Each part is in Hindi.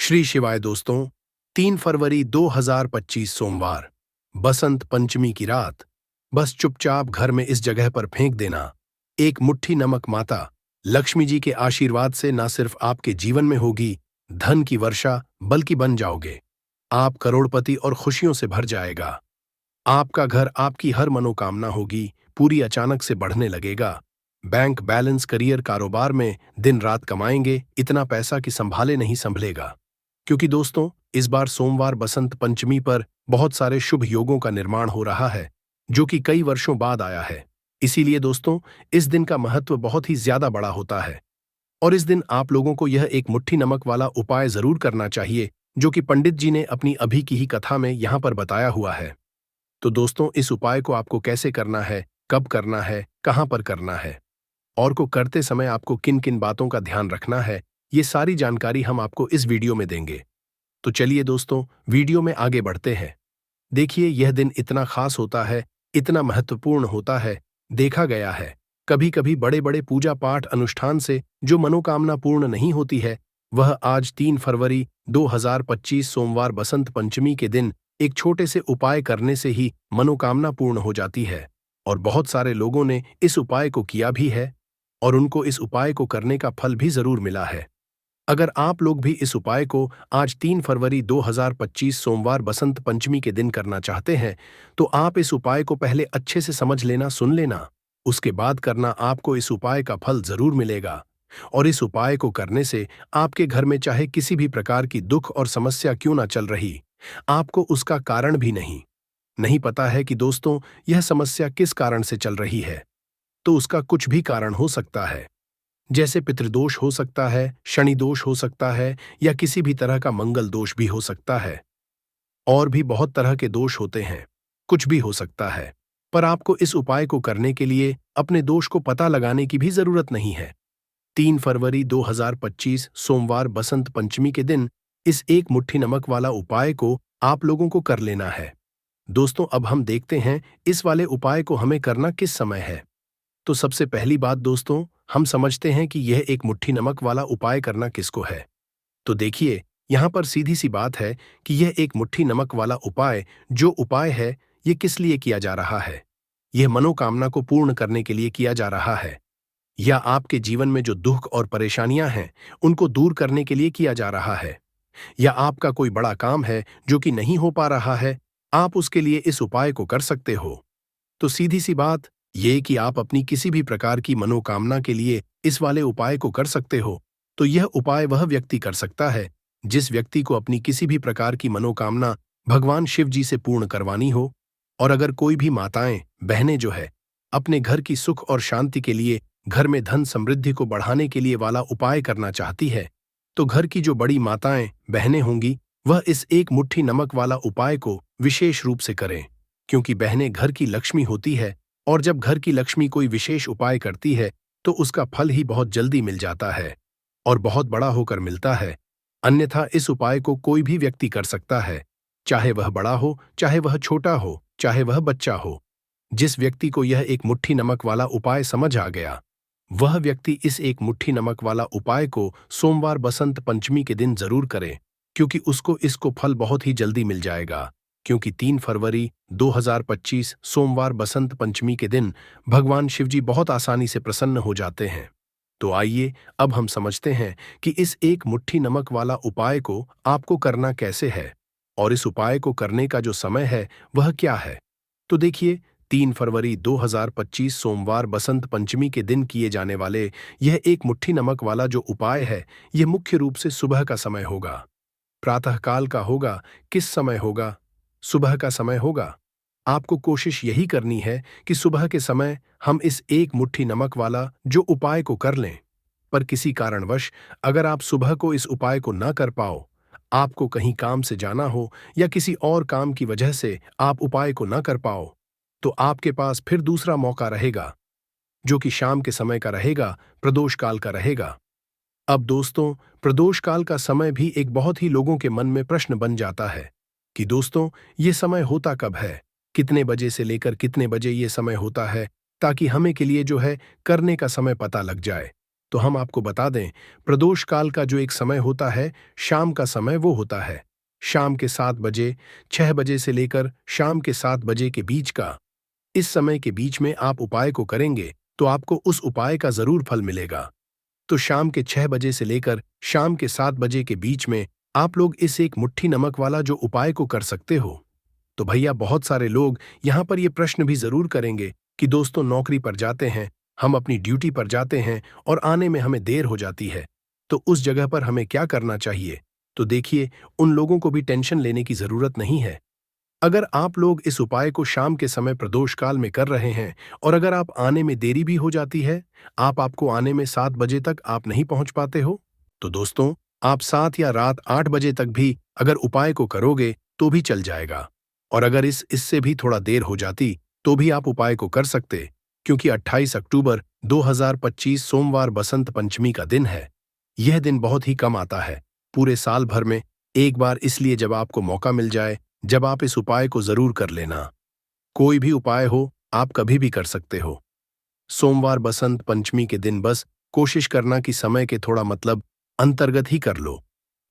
श्री शिवाय दोस्तों। 3 फरवरी 2025 सोमवार, बसंत पंचमी की रात। बस चुपचाप घर में इस जगह पर फेंक देना। एक मुट्ठी नमक माता लक्ष्मी जी के आशीर्वाद से न सिर्फ आपके जीवन में होगी धन की वर्षा, बल्कि बन जाओगे आप करोड़पति और खुशियों से भर जाएगा। आपका घर, आपकी हर मनोकामना होगी पूरी, अचानक से बढ़ने लगेगा। बैंक बैलेंस, करियर, कारोबार में दिन रात कमाएंगे इतना पैसा कि संभाले नहीं संभलेगा। क्योंकि दोस्तों, इस बार सोमवार बसंत पंचमी पर बहुत सारे शुभ योगों का निर्माण हो रहा है, जो कि कई वर्षों बाद आया है। इसीलिए दोस्तों, इस दिन का महत्व बहुत ही ज्यादा बड़ा होता है और इस दिन आप लोगों को यह एक मुट्ठी नमक वाला उपाय जरूर करना चाहिए, जो कि पंडित जी ने अपनी अभी की ही कथा में यहाँ पर बताया हुआ है। तो दोस्तों, इस उपाय को आपको कैसे करना है, कब करना है, कहाँ पर करना है और को करते समय आपको किन किन बातों का ध्यान रखना है, ये सारी जानकारी हम आपको इस वीडियो में देंगे। तो चलिए दोस्तों, वीडियो में आगे बढ़ते हैं। देखिए, यह दिन इतना खास होता है, इतना महत्वपूर्ण होता है। देखा गया है कभी कभी बड़े बड़े पूजा पाठ अनुष्ठान से जो मनोकामना पूर्ण नहीं होती है, वह आज 3 फरवरी 2025 सोमवार बसंत पंचमी के दिन एक छोटे से उपाय करने से ही मनोकामना पूर्ण हो जाती है। और बहुत सारे लोगों ने इस उपाय को किया भी है और उनको इस उपाय को करने का फल भी जरूर मिला है। अगर आप लोग भी इस उपाय को आज 3 फरवरी 2025 सोमवार बसंत पंचमी के दिन करना चाहते हैं, तो आप इस उपाय को पहले अच्छे से समझ लेना, सुन लेना, उसके बाद करना। आपको इस उपाय का फल जरूर मिलेगा और इस उपाय को करने से आपके घर में चाहे किसी भी प्रकार की दुख और समस्या क्यों ना चल रही, आपको उसका कारण भी नहीं पता है कि दोस्तों यह समस्या किस कारण से चल रही है, तो उसका कुछ भी कारण हो सकता है। जैसे पितृदोष हो सकता है, शनि दोष हो सकता है, या किसी भी तरह का मंगल दोष भी हो सकता है। और भी बहुत तरह के दोष होते हैं, कुछ भी हो सकता है। पर आपको इस उपाय को करने के लिए अपने दोष को पता लगाने की भी जरूरत नहीं है। 3 फरवरी 2025 सोमवार बसंत पंचमी के दिन इस एक मुट्ठी नमक वाला उपाय को आप लोगों को कर लेना है। दोस्तों, अब हम देखते हैं इस वाले उपाय को हमें करना किस समय है। तो सबसे पहली बात दोस्तों, हम समझते हैं कि यह एक मुट्ठी नमक वाला उपाय करना किसको है। तो देखिए, यहाँ पर सीधी सी बात है कि यह एक मुट्ठी नमक वाला उपाय, जो उपाय है, ये किस लिए किया जा रहा है। यह मनोकामना को पूर्ण करने के लिए किया जा रहा है, या आपके जीवन में जो दुख और परेशानियां हैं उनको दूर करने के लिए किया जा रहा है, या आपका कोई बड़ा काम है जो कि नहीं हो पा रहा है, आप उसके लिए इस उपाय को कर सकते हो। तो सीधी सी बात ये कि आप अपनी किसी भी प्रकार की मनोकामना के लिए इस वाले उपाय को कर सकते हो। तो यह उपाय वह व्यक्ति कर सकता है जिस व्यक्ति को अपनी किसी भी प्रकार की मनोकामना भगवान शिव जी से पूर्ण करवानी हो। और अगर कोई भी माताएं, बहनें जो है अपने घर की सुख और शांति के लिए, घर में धन समृद्धि को बढ़ाने के लिए वाला उपाय करना चाहती है, तो घर की जो बड़ी माताएं, बहनें होंगी, वह इस एक मुट्ठी नमक वाला उपाय को विशेष रूप से करें। क्योंकि बहनें घर की लक्ष्मी होती है और जब घर की लक्ष्मी कोई विशेष उपाय करती है तो उसका फल ही बहुत जल्दी मिल जाता है और बहुत बड़ा होकर मिलता है। अन्यथा इस उपाय को कोई भी व्यक्ति कर सकता है, चाहे वह बड़ा हो, चाहे वह छोटा हो, चाहे वह बच्चा हो। जिस व्यक्ति को यह एक मुट्ठी नमक वाला उपाय समझ आ गया, वह व्यक्ति इस एक मुट्ठी नमक वाला उपाय को सोमवार बसंत पंचमी के दिन जरूर करे, क्योंकि उसको इसको फल बहुत ही जल्दी मिल जाएगा। क्योंकि 3 फरवरी 2025 सोमवार बसंत पंचमी के दिन भगवान शिवजी बहुत आसानी से प्रसन्न हो जाते हैं। तो आइए अब हम समझते हैं कि इस एक मुट्ठी नमक वाला उपाय को आपको करना कैसे है और इस उपाय को करने का जो समय है वह क्या है। तो देखिए, 3 फरवरी 2025 सोमवार बसंत पंचमी के दिन किए जाने वाले यह एक मुट्ठी नमक वाला जो उपाय है, यह मुख्य रूप से सुबह का समय होगा, प्रातःकाल का होगा। किस समय होगा? सुबह का समय होगा। आपको कोशिश यही करनी है कि सुबह के समय हम इस एक मुट्ठी नमक वाला जो उपाय को कर लें। पर किसी कारणवश अगर आप सुबह को इस उपाय को ना कर पाओ, आपको कहीं काम से जाना हो या किसी और काम की वजह से आप उपाय को ना कर पाओ, तो आपके पास फिर दूसरा मौका रहेगा, जो कि शाम के समय का रहेगा, प्रदोष काल का रहेगा। अब दोस्तों, प्रदोष काल का समय भी एक बहुत ही लोगों के मन में प्रश्न बन जाता है कि दोस्तों ये समय होता कब है, कितने बजे से लेकर कितने बजे ये समय होता है, ताकि हमें के लिए जो है करने का समय पता लग जाए। तो हम आपको बता दें, प्रदोष काल का जो एक समय होता है, शाम का समय वो होता है शाम के 7 बजे, 6 बजे से लेकर शाम के 7 बजे के बीच का। इस समय के बीच में आप उपाय को करेंगे तो आपको उस उपाय का जरूर फल मिलेगा। तो शाम के 6 बजे से लेकर शाम के 7 बजे के बीच में आप लोग इस एक मुट्ठी नमक वाला जो उपाय को कर सकते हो। तो भैया बहुत सारे लोग यहाँ पर ये प्रश्न भी जरूर करेंगे कि दोस्तों नौकरी पर जाते हैं, हम अपनी ड्यूटी पर जाते हैं और आने में हमें देर हो जाती है, तो उस जगह पर हमें क्या करना चाहिए? तो देखिए, उन लोगों को भी टेंशन लेने की जरूरत नहीं है। अगर आप लोग इस उपाय को शाम के समय प्रदोष काल में कर रहे हैं और अगर आप आने में देरी भी हो जाती है, आपको आने में 7 बजे तक आप नहीं पहुंच पाते हो, तो दोस्तों आप 7 या रात 8 बजे तक भी अगर उपाय को करोगे तो भी चल जाएगा। और अगर इससे भी थोड़ा देर हो जाती तो भी आप उपाय को कर सकते, क्योंकि 28 अक्टूबर 2025 सोमवार बसंत पंचमी का दिन है। यह दिन बहुत ही कम आता है पूरे साल भर में, एक बार, इसलिए जब आपको मौका मिल जाए जब आप इस उपाय को जरूर कर लेना। कोई भी उपाय हो आप कभी भी कर सकते हो। सोमवार बसंत पंचमी के दिन बस कोशिश करना कि समय के थोड़ा अंतर्गत ही कर लो,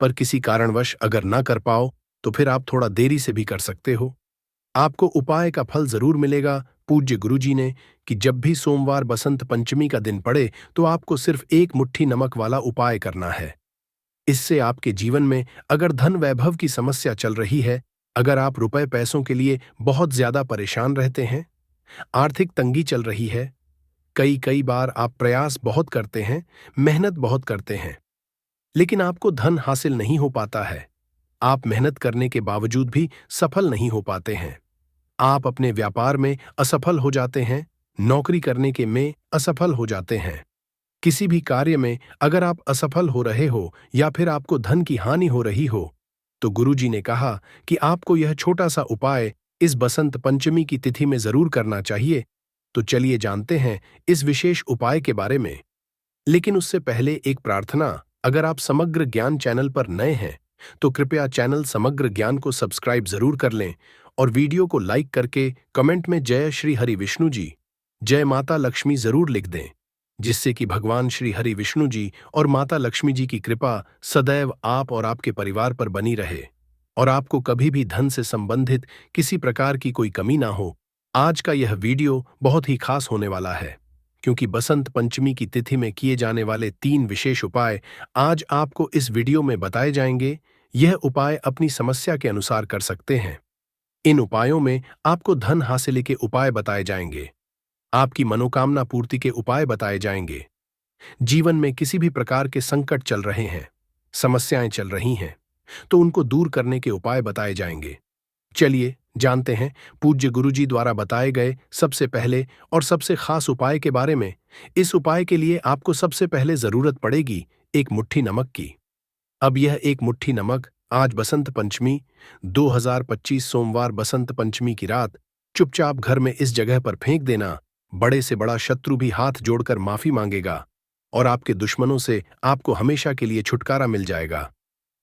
पर किसी कारणवश अगर ना कर पाओ तो फिर आप थोड़ा देरी से भी कर सकते हो। आपको उपाय का फल जरूर मिलेगा। पूज्य गुरुजी ने कि जब भी सोमवार बसंत पंचमी का दिन पड़े तो आपको सिर्फ एक मुट्ठी नमक वाला उपाय करना है। इससे आपके जीवन में अगर धन वैभव की समस्या चल रही है, अगर आप रुपए पैसों के लिए बहुत ज्यादा परेशान रहते हैं, आर्थिक तंगी चल रही है, कई बार आप प्रयास बहुत करते हैं, मेहनत बहुत करते हैं, लेकिन आपको धन हासिल नहीं हो पाता है, आप मेहनत करने के बावजूद भी सफल नहीं हो पाते हैं, आप अपने व्यापार में असफल हो जाते हैं, नौकरी करने के में असफल हो जाते हैं, किसी भी कार्य में अगर आप असफल हो रहे हो या फिर आपको धन की हानि हो रही हो, तो गुरुजी ने कहा कि आपको यह छोटा सा उपाय इस बसंत पंचमी की तिथि में जरूर करना चाहिए। तो चलिए जानते हैं इस विशेष उपाय के बारे में। लेकिन उससे पहले एक प्रार्थना, अगर आप समग्र ज्ञान चैनल पर नए हैं तो कृपया चैनल समग्र ज्ञान को सब्सक्राइब जरूर कर लें और वीडियो को लाइक करके कमेंट में जय श्री हरि विष्णु जी, जय माता लक्ष्मी जरूर लिख दें, जिससे कि भगवान श्री हरि विष्णु जी और माता लक्ष्मी जी की कृपा सदैव आप और आपके परिवार पर बनी रहे और आपको कभी भी धन से संबंधित किसी प्रकार की कोई कमी ना हो। आज का यह वीडियो बहुत ही खास होने वाला है, क्योंकि बसंत पंचमी की तिथि में किए जाने वाले 3 विशेष उपाय आज आपको इस वीडियो में बताए जाएंगे। यह उपाय अपनी समस्या के अनुसार कर सकते हैं। इन उपायों में आपको धन हासिल के उपाय बताए जाएंगे, आपकी मनोकामना पूर्ति के उपाय बताए जाएंगे, जीवन में किसी भी प्रकार के संकट चल रहे हैं, समस्याएं चल रही हैं, तो उनको दूर करने के उपाय बताए जाएंगे। चलिए जानते हैं पूज्य गुरुजी द्वारा बताए गए सबसे पहले और सबसे खास उपाय के बारे में। इस उपाय के लिए आपको सबसे पहले जरूरत पड़ेगी एक मुट्ठी नमक की। अब यह एक मुट्ठी नमक आज बसंत पंचमी 2025 सोमवार बसंत पंचमी की रात चुपचाप घर में इस जगह पर फेंक देना। बड़े से बड़ा शत्रु भी हाथ जोड़कर माफी मांगेगा और आपके दुश्मनों से आपको हमेशा के लिए छुटकारा मिल जाएगा।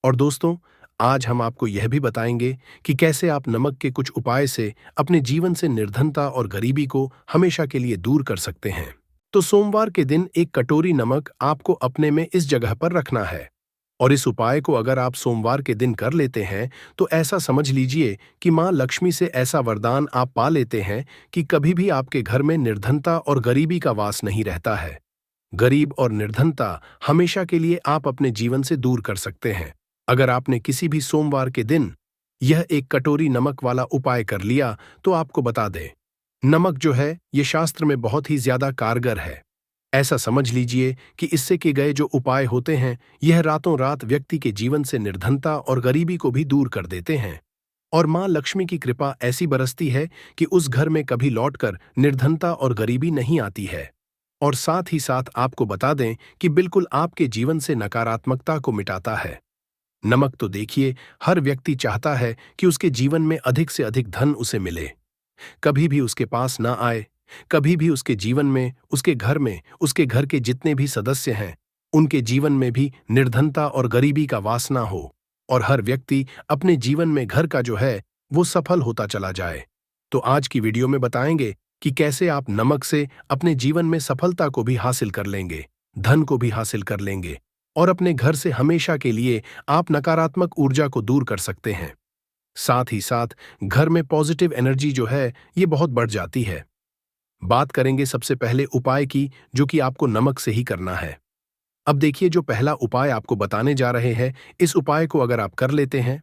और दोस्तों, आज हम आपको यह भी बताएंगे कि कैसे आप नमक के कुछ उपाय से अपने जीवन से निर्धनता और गरीबी को हमेशा के लिए दूर कर सकते हैं। तो सोमवार के दिन एक कटोरी नमक आपको अपने में इस जगह पर रखना है और इस उपाय को अगर आप सोमवार के दिन कर लेते हैं तो ऐसा समझ लीजिए कि मां लक्ष्मी से ऐसा वरदान आप पा लेते हैं कि कभी भी आपके घर में निर्धनता और गरीबी का वास नहीं रहता है। गरीब और निर्धनता हमेशा के लिए आप अपने जीवन से दूर कर सकते हैं अगर आपने किसी भी सोमवार के दिन यह एक कटोरी नमक वाला उपाय कर लिया। तो आपको बता दें, नमक जो है ये शास्त्र में बहुत ही ज्यादा कारगर है। ऐसा समझ लीजिए कि इससे किए गए जो उपाय होते हैं यह रातों रात व्यक्ति के जीवन से निर्धनता और गरीबी को भी दूर कर देते हैं और मां लक्ष्मी की कृपा ऐसी बरसती है कि उस घर में कभी लौटकर निर्धनता और गरीबी नहीं आती है। और साथ ही साथ आपको बता दें कि बिल्कुल आपके जीवन से नकारात्मकता को मिटाता है। नमक तो देखिए, हर व्यक्ति चाहता है कि उसके जीवन में अधिक से अधिक धन उसे मिले, कभी भी उसके पास ना आए, कभी भी उसके जीवन में, उसके घर में, उसके घर के जितने भी सदस्य हैं उनके जीवन में भी निर्धनता और गरीबी का वास ना हो और हर व्यक्ति अपने जीवन में घर का जो है वो सफल होता चला जाए। तो आज की वीडियो में बताएंगे कि कैसे आप नमक से अपने जीवन में सफलता को भी हासिल कर लेंगे। धन को भी हासिल कर लेंगे और अपने घर से हमेशा के लिए आप नकारात्मक ऊर्जा को दूर कर सकते हैं। साथ ही साथ घर में पॉजिटिव एनर्जी जो है ये बहुत बढ़ जाती है। बात करेंगे सबसे पहले उपाय की, जो कि आपको नमक से ही करना है। अब देखिए, जो पहला उपाय आपको बताने जा रहे हैं, इस उपाय को अगर आप कर लेते हैं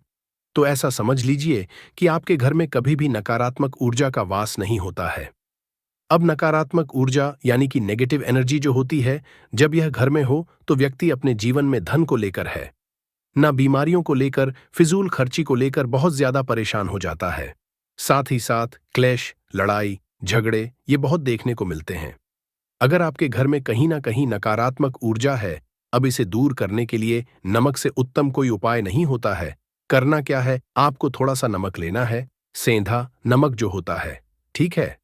तो ऐसा समझ लीजिए कि आपके घर में कभी भी नकारात्मक ऊर्जा का वास नहीं होता है। अब नकारात्मक ऊर्जा यानी कि नेगेटिव एनर्जी जो होती है, जब यह घर में हो तो व्यक्ति अपने जीवन में धन को लेकर है, ना बीमारियों को लेकर, फिजूल खर्ची को लेकर बहुत ज्यादा परेशान हो जाता है। साथ ही साथ क्लेश, लड़ाई, झगड़े ये बहुत देखने को मिलते हैं। अगर आपके घर में कहीं ना कहीं नकारात्मक ऊर्जा है, अब इसे दूर करने के लिए नमक से उत्तम कोई उपाय नहीं होता है। करना क्या है, आपको थोड़ा सा नमक लेना है, सेंधा नमक जो होता है, ठीक है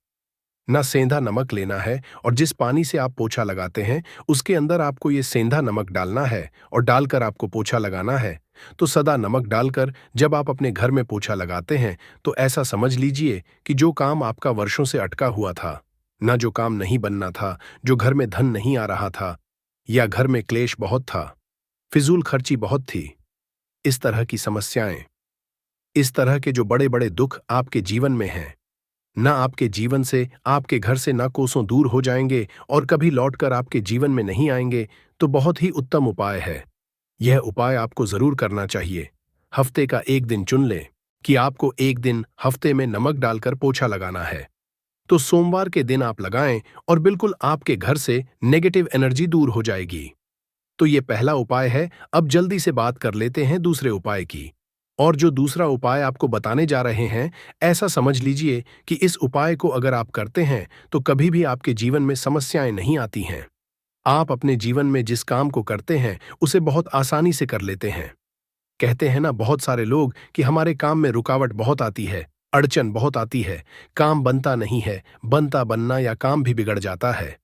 ना, सेंधा नमक लेना है और जिस पानी से आप पोछा लगाते हैं उसके अंदर आपको ये सेंधा नमक डालना है और डालकर आपको पोछा लगाना है। तो सदा नमक डालकर जब आप अपने घर में पोछा लगाते हैं तो ऐसा समझ लीजिए कि जो काम आपका वर्षों से अटका हुआ था, ना जो काम नहीं बनना था, जो घर में धन नहीं आ रहा था, या घर में क्लेश बहुत था, फिजूल खर्ची बहुत थी, इस तरह की समस्याएं, इस तरह के जो बड़े बड़े दुख आपके जीवन में हैं, ना आपके जीवन से, आपके घर से ना कोसों दूर हो जाएंगे और कभी लौटकर आपके जीवन में नहीं आएंगे। तो बहुत ही उत्तम उपाय है। यह उपाय आपको जरूर करना चाहिए। हफ्ते का एक दिन चुन लें कि आपको एक दिन हफ्ते में नमक डालकर पोछा लगाना है। तो सोमवार के दिन आप लगाएं और बिल्कुल आपके घर से नेगेटिव एनर्जी दूर हो जाएगी। तो ये पहला उपाय है। अब जल्दी से बात कर लेते हैं दूसरे उपाय की। और जो दूसरा उपाय आपको बताने जा रहे हैं, ऐसा समझ लीजिए कि इस उपाय को अगर आप करते हैं तो कभी भी आपके जीवन में समस्याएं नहीं आती हैं। आप अपने जीवन में जिस काम को करते हैं उसे बहुत आसानी से कर लेते हैं। कहते हैं ना बहुत सारे लोग कि हमारे काम में रुकावट बहुत आती है, अड़चन बहुत आती है, काम बनता नहीं है, बनता बनना या काम भी बिगड़ जाता है।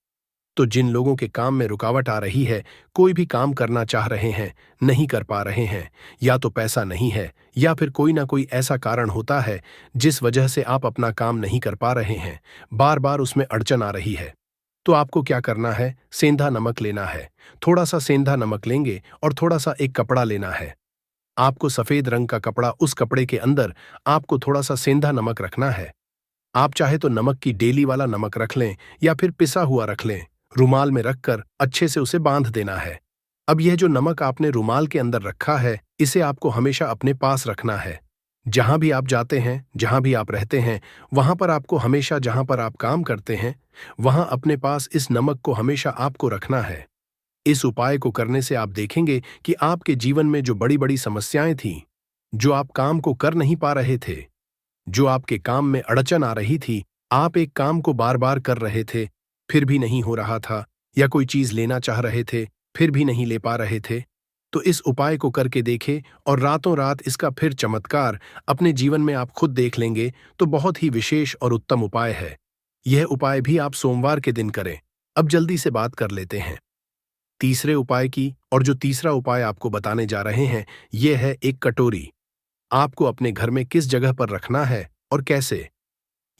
तो जिन लोगों के काम में रुकावट आ रही है, कोई भी काम करना चाह रहे हैं, नहीं कर पा रहे हैं, या तो पैसा नहीं है या फिर कोई ना कोई ऐसा कारण होता है जिस वजह से आप अपना काम नहीं कर पा रहे हैं, बार बार उसमें अड़चन आ रही है, तो आपको क्या करना है, सेंधा नमक लेना है। थोड़ा सा सेंधा नमक लेंगे और थोड़ा सा एक कपड़ा लेना है। आपको सफेद रंग का कपड़ा, उस कपड़े के अंदर आपको थोड़ा सा सेंधा नमक रखना है। आप चाहे तो नमक की डेली वाला नमक रख लें या फिर पिसा हुआ रख लें। रुमाल में रखकर अच्छे से उसे बांध देना है। अब यह जो नमक आपने रुमाल के अंदर रखा है, इसे आपको हमेशा अपने पास रखना है। जहां भी आप जाते हैं, जहां भी आप रहते हैं, वहां पर आपको हमेशा, जहां पर आप काम करते हैं, वहां अपने पास इस नमक को हमेशा आपको रखना है। इस उपाय को करने से आप देखेंगे कि आपके जीवन में जो बड़ी बड़ी समस्याएं थीं, जो आप काम को कर नहीं पा रहे थे, जो आपके काम में अड़चन आ रही थी, आप एक काम को बार बार कर रहे थे, फिर भी नहीं हो रहा था, या कोई चीज लेना चाह रहे थे, फिर भी नहीं ले पा रहे थे, तो इस उपाय को करके देखें और रातों रात इसका फिर चमत्कार अपने जीवन में आप खुद देख लेंगे। तो बहुत ही विशेष और उत्तम उपाय है। यह उपाय भी आप सोमवार के दिन करें। अब जल्दी से बात कर लेते हैं तीसरे उपाय की। और जो तीसरा उपाय आपको बताने जा रहे हैं, यह है एक कटोरी। आपको अपने घर में किस जगह पर रखना है और कैसे।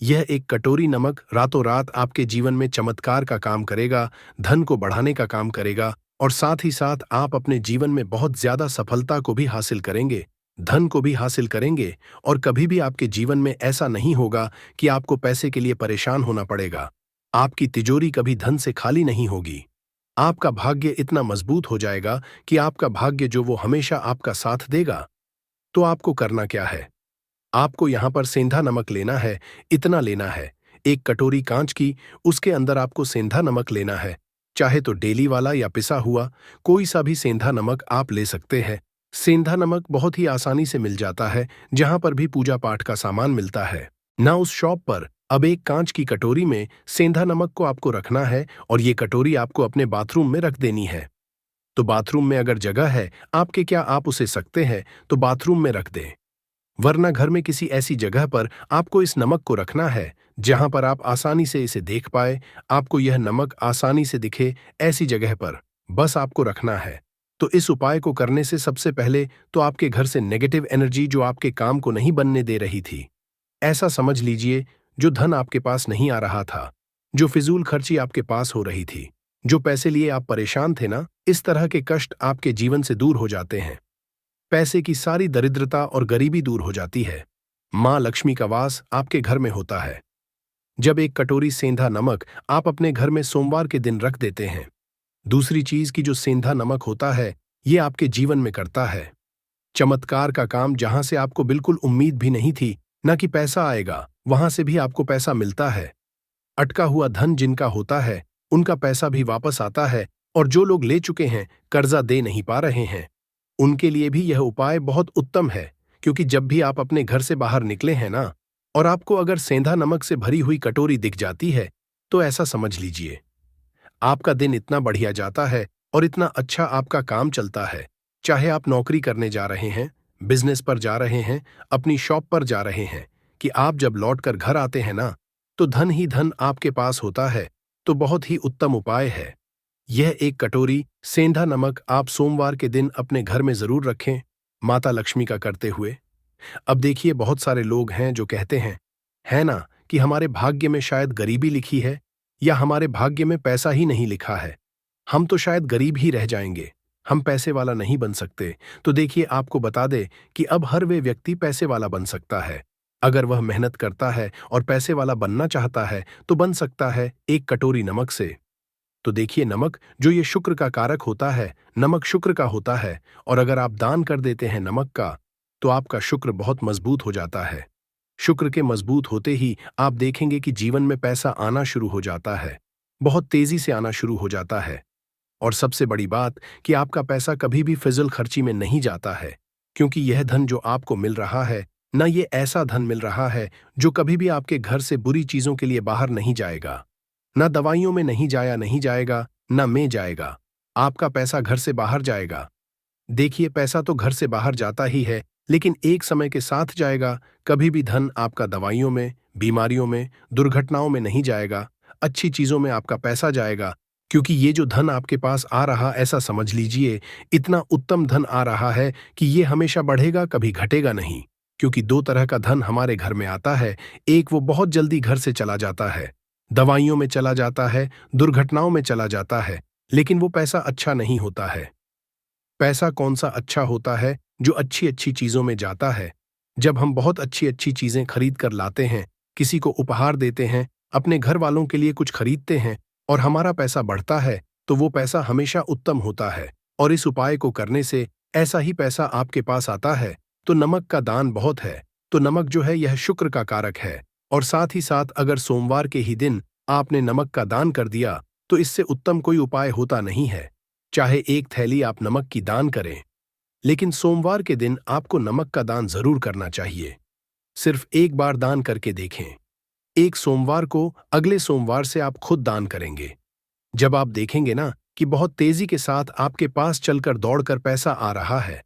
यह एक कटोरी नमक रातों रात आपके जीवन में चमत्कार का काम करेगा, धन को बढ़ाने का काम करेगा और साथ ही साथ आप अपने जीवन में बहुत ज्यादा सफलता को भी हासिल करेंगे, धन को भी हासिल करेंगे और कभी भी आपके जीवन में ऐसा नहीं होगा कि आपको पैसे के लिए परेशान होना पड़ेगा। आपकी तिजोरी कभी धन से खाली नहीं होगी। आपका भाग्य इतना मजबूत हो जाएगा कि आपका भाग्य जो वो हमेशा आपका साथ देगा। तो आपको करना क्या है, आपको यहां पर सेंधा नमक लेना है, इतना लेना है, एक कटोरी कांच की, उसके अंदर आपको सेंधा नमक लेना है। चाहे तो डेली वाला या पिसा हुआ, कोई सा भी सेंधा नमक आप ले सकते हैं। सेंधा नमक बहुत ही आसानी से मिल जाता है, जहां पर भी पूजा पाठ का सामान मिलता है, ना उस शॉप पर। अब एक कांच की कटोरी में सेंधा नमक को आपको रखना है और ये कटोरी आपको अपने बाथरूम में रख देनी है। तो बाथरूम में अगर जगह है आपके, क्या आप उसे सकते हैं तो बाथरूम में रख दें, वरना घर में किसी ऐसी जगह पर आपको इस नमक को रखना है जहां पर आप आसानी से इसे देख पाए, आपको यह नमक आसानी से दिखे, ऐसी जगह पर बस आपको रखना है। तो इस उपाय को करने से सबसे पहले तो आपके घर से नेगेटिव एनर्जी जो आपके काम को नहीं बनने दे रही थी, ऐसा समझ लीजिए, जो धन आपके पास नहीं आ रहा था, जो फिजूल खर्ची आपके पास हो रही थी, जो पैसे लिए आप परेशान थे ना, इस तरह के कष्ट आपके जीवन से दूर हो जाते हैं। पैसे की सारी दरिद्रता और गरीबी दूर हो जाती है। माँ लक्ष्मी का वास आपके घर में होता है। जब एक कटोरी सेंधा नमक आप अपने घर में सोमवार के दिन रख देते हैं। दूसरी चीज की जो सेंधा नमक होता है, ये आपके जीवन में करता है चमत्कार का काम। जहां से आपको बिल्कुल उम्मीद भी नहीं थी ना कि पैसा आएगा, वहां से भी आपको पैसा मिलता है। अटका हुआ धन जिनका होता है, उनका पैसा भी वापस आता है। और जो लोग ले चुके हैं, कर्जा दे नहीं पा रहे हैं, उनके लिए भी यह उपाय बहुत उत्तम है। क्योंकि जब भी आप अपने घर से बाहर निकले हैं ना, और आपको अगर सेंधा नमक से भरी हुई कटोरी दिख जाती है, तो ऐसा समझ लीजिए आपका दिन इतना बढ़िया जाता है और इतना अच्छा आपका काम चलता है। चाहे आप नौकरी करने जा रहे हैं, बिजनेस पर जा रहे हैं, अपनी शॉप पर जा रहे हैं, कि आप जब लौट कर घर आते हैं ना, तो धन ही धन आपके पास होता है। तो बहुत ही उत्तम उपाय है यह। एक कटोरी सेंधा नमक आप सोमवार के दिन अपने घर में जरूर रखें, माता लक्ष्मी का करते हुए। अब देखिए, बहुत सारे लोग हैं जो कहते हैं, है ना, कि हमारे भाग्य में शायद गरीबी लिखी है, या हमारे भाग्य में पैसा ही नहीं लिखा है, हम तो शायद गरीब ही रह जाएंगे, हम पैसे वाला नहीं बन सकते। तो देखिए, आपको बता दे कि अब हर वे व्यक्ति पैसे वाला बन सकता है। अगर वह मेहनत करता है और पैसे वाला बनना चाहता है, तो बन सकता है एक कटोरी नमक से। तो देखिए, नमक जो ये शुक्र का कारक होता है, नमक शुक्र का होता है। और अगर आप दान कर देते हैं नमक का, तो आपका शुक्र बहुत मजबूत हो जाता है। शुक्र के मजबूत होते ही आप देखेंगे कि जीवन में पैसा आना शुरू हो जाता है, बहुत तेजी से आना शुरू हो जाता है। और सबसे बड़ी बात कि आपका पैसा कभी भी फिजूल खर्ची में नहीं जाता है। क्योंकि यह धन जो आपको मिल रहा है ना, ये ऐसा धन मिल रहा है जो कभी भी आपके घर से बुरी चीजों के लिए बाहर नहीं जाएगा। ना दवाइयों में नहीं जाएगा, ना में जाएगा। आपका पैसा घर से बाहर जाएगा। देखिए, पैसा तो घर से बाहर जाता ही है, लेकिन एक समय के साथ जाएगा। कभी भी धन आपका दवाइयों में, बीमारियों में, दुर्घटनाओं में नहीं जाएगा। अच्छी चीजों में आपका पैसा जाएगा। क्योंकि ये जो धन आपके पास आ रहा, ऐसा समझ लीजिए, इतना उत्तम धन आ रहा है कि ये हमेशा बढ़ेगा, कभी घटेगा नहीं। क्योंकि दो तरह का धन हमारे घर में आता है। एक वो बहुत जल्दी घर से चला जाता है, दवाइयों में चला जाता है, दुर्घटनाओं में चला जाता है, लेकिन वो पैसा अच्छा नहीं होता है। पैसा कौन सा अच्छा होता है? जो अच्छी अच्छी चीजों में जाता है। जब हम बहुत अच्छी अच्छी चीजें खरीद कर लाते हैं, किसी को उपहार देते हैं, अपने घर वालों के लिए कुछ खरीदते हैं, और हमारा पैसा बढ़ता है, तो वो पैसा हमेशा उत्तम होता है। और इस उपाय को करने से ऐसा ही पैसा आपके पास आता है। तो नमक का दान बहुत है। तो नमक जो है, यह शुक्र का कारक है। और साथ ही साथ अगर सोमवार के ही दिन आपने नमक का दान कर दिया, तो इससे उत्तम कोई उपाय होता नहीं है। चाहे एक थैली आप नमक की दान करें, लेकिन सोमवार के दिन आपको नमक का दान जरूर करना चाहिए। सिर्फ एक बार दान करके देखें। एक सोमवार को, अगले सोमवार से आप खुद दान करेंगे। जब आप देखेंगे ना कि बहुत तेजी के साथ आपके पास चलकर दौड़कर पैसा आ रहा है,